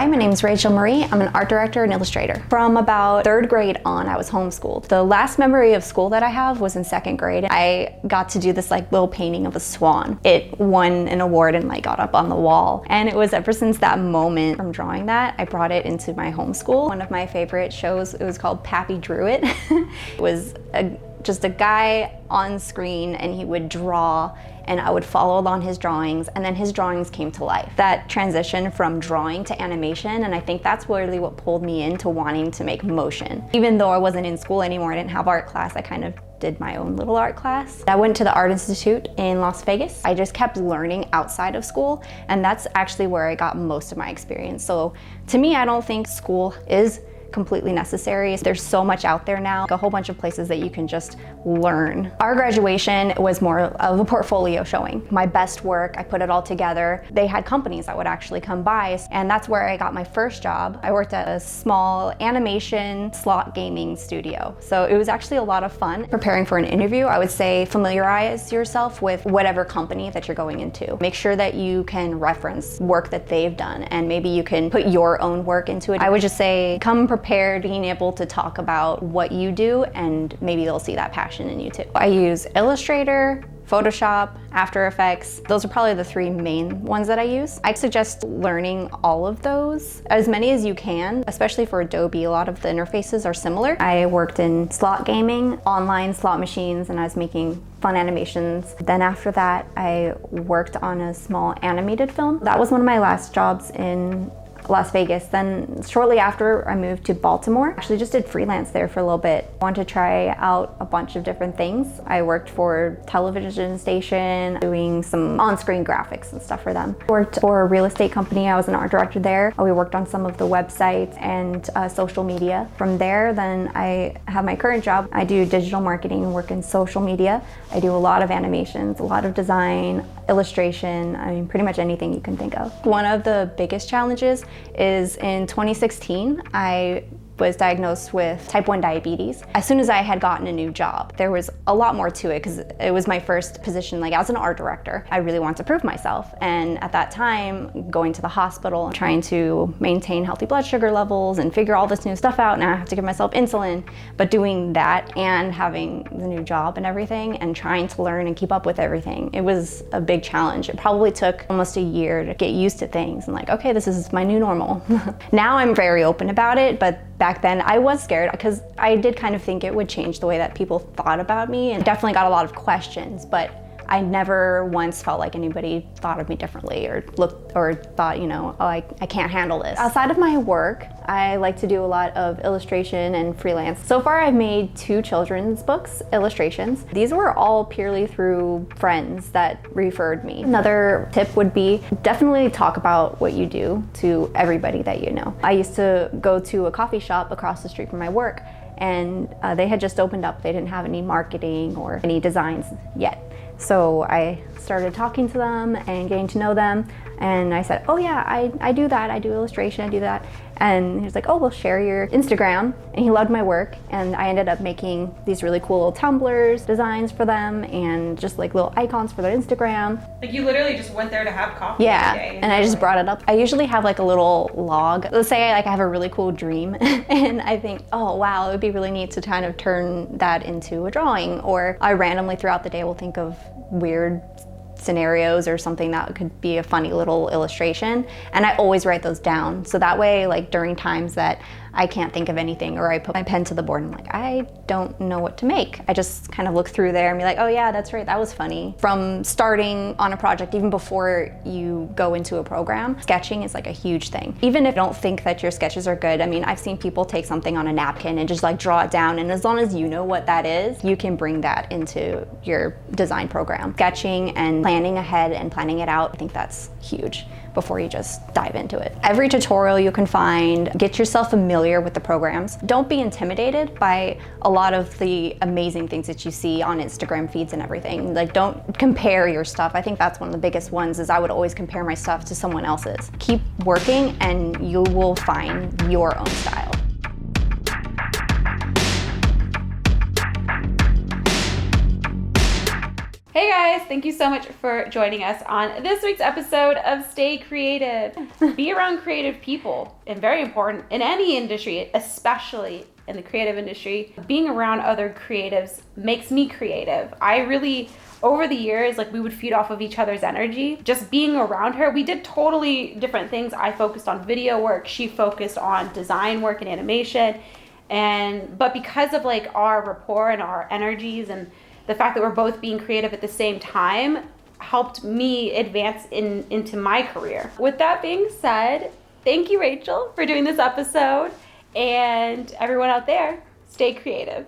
Hi, my name is Rachael Marie. I'm an art director and illustrator. From about 3rd grade on, I was homeschooled. The last memory of school that I have was in 2nd grade. I got to do this little painting of a swan. It won an award and got up on the wall. And it was ever since that moment from drawing that, I brought it into my homeschool. One of my favorite shows, it was called Pappy Drew It. It was just a guy on screen and he would draw and I would follow along his drawings, and then his drawings came to life. That transition from drawing to animation, and I think that's really what pulled me into wanting to make motion. Even though I wasn't in school anymore, I didn't have art class, I kind of did my own little art class. I went to the Art Institute in Las Vegas. I just kept learning outside of school, and that's actually where I got most of my experience. So to me, I don't think school is completely necessary. There's so much out there now, a whole bunch of places that you can just learn. Our graduation was more of a portfolio showing. My best work, I put it all together. They had companies that would actually come by, and that's where I got my first job. I worked at a small animation slot gaming studio. So it was actually a lot of fun. Preparing for an interview, I would say familiarize yourself with whatever company that you're going into. Make sure that you can reference work that they've done, and maybe you can put your own work into it. I would just say come prepared, being able to talk about what you do, and maybe they'll see that passion in you too. I use Illustrator, Photoshop, After Effects. Those are probably the 3 main ones that I use. I suggest learning all of those, as many as you can, especially for Adobe. A lot of the interfaces are similar. I worked in slot gaming, online slot machines, and I was making fun animations. Then after that, I worked on a small animated film. That was one of my last jobs in Las Vegas. Then shortly after, I moved to Baltimore. Actually just did freelance there for a little bit. Wanted to try out a bunch of different things. I worked for a television station, doing some on-screen graphics and stuff for them. Worked for a real estate company. I was an art director there. We worked on some of the websites and social media. From there, then I have my current job. I do digital marketing and work in social media. I do a lot of animations, a lot of design, illustration, I mean, pretty much anything you can think of. One of the biggest challenges is in 2016, I was diagnosed with type 1 diabetes. As soon as I had gotten a new job, there was a lot more to it because it was my first position as an art director. I really wanted to prove myself. And at that time, going to the hospital, trying to maintain healthy blood sugar levels and figure all this new stuff out, and I have to give myself insulin. But doing that and having the new job and everything and trying to learn and keep up with everything, it was a big challenge. It probably took almost a year to get used to things and okay, this is my new normal. Now I'm very open about it, but back then I was scared because I did kind of think it would change the way that people thought about me, and definitely got a lot of questions, but I never once felt like anybody thought of me differently or thought, oh, I can't handle this. Outside of my work, I like to do a lot of illustration and freelance. So far I've made 2 children's books, illustrations. These were all purely through friends that referred me. Another tip would be definitely talk about what you do to everybody that you know. I used to go to a coffee shop across the street from my work, and they had just opened up. They didn't have any marketing or any designs yet. So I started talking to them and getting to know them, and I said, oh yeah, I do that, I do illustration, I do that. And he was like, oh, we'll share your Instagram. And he loved my work, and I ended up making these really cool little tumblers, designs for them, and just little icons for their Instagram. You literally just went there to have coffee yeah, every day. And I just brought it up. I usually have a little log. Let's say I have a really cool dream and I think, oh wow, it would be really neat to kind of turn that into a drawing. Or I randomly throughout the day will think of weird scenarios or something that could be a funny little illustration, and I always write those down, so that way during times that I can't think of anything or I put my pen to the board and I'm I don't know what to make, I just kind of look through there and be oh yeah, that's right, that was funny. From starting on a project, even before you go into a program, sketching is a huge thing. Even if you don't think that your sketches are good, I mean, I've seen people take something on a napkin and just draw it down, and as long as you know what that is, you can bring that into your design program. Sketching and planning ahead and planning it out, I think that's huge before you just dive into it. Every tutorial you can find, get yourself familiar with the programs. Don't be intimidated by a lot of the amazing things that you see on Instagram feeds and everything. Don't compare your stuff. I think that's one of the biggest ones, is I would always compare my stuff to someone else's. Keep working and you will find your own style. Hey guys, thank you so much for joining us on this week's episode of Stay Creative. Be around creative people, and very important in any industry, especially in the creative industry. Being around other creatives makes me creative. I really, over the years, like we would feed off of each other's energy. Just being around her, we did totally different things. I focused on video work, she focused on design work and animation. But because of like our rapport and our energies and the fact that we're both being creative at the same time helped me advance into my career. With that being said, thank you, Rachel, for doing this episode. And everyone out there, stay creative.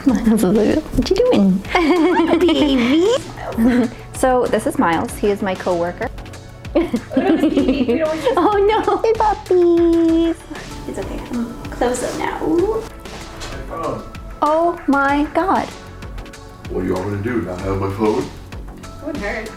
Miles is like, what you doing? Baby. So this is Miles. He is my coworker. Oh no, hey puppies. It's okay. Close them now. Oh my God. What do you want me to do? Not have my phone? It wouldn't hurt.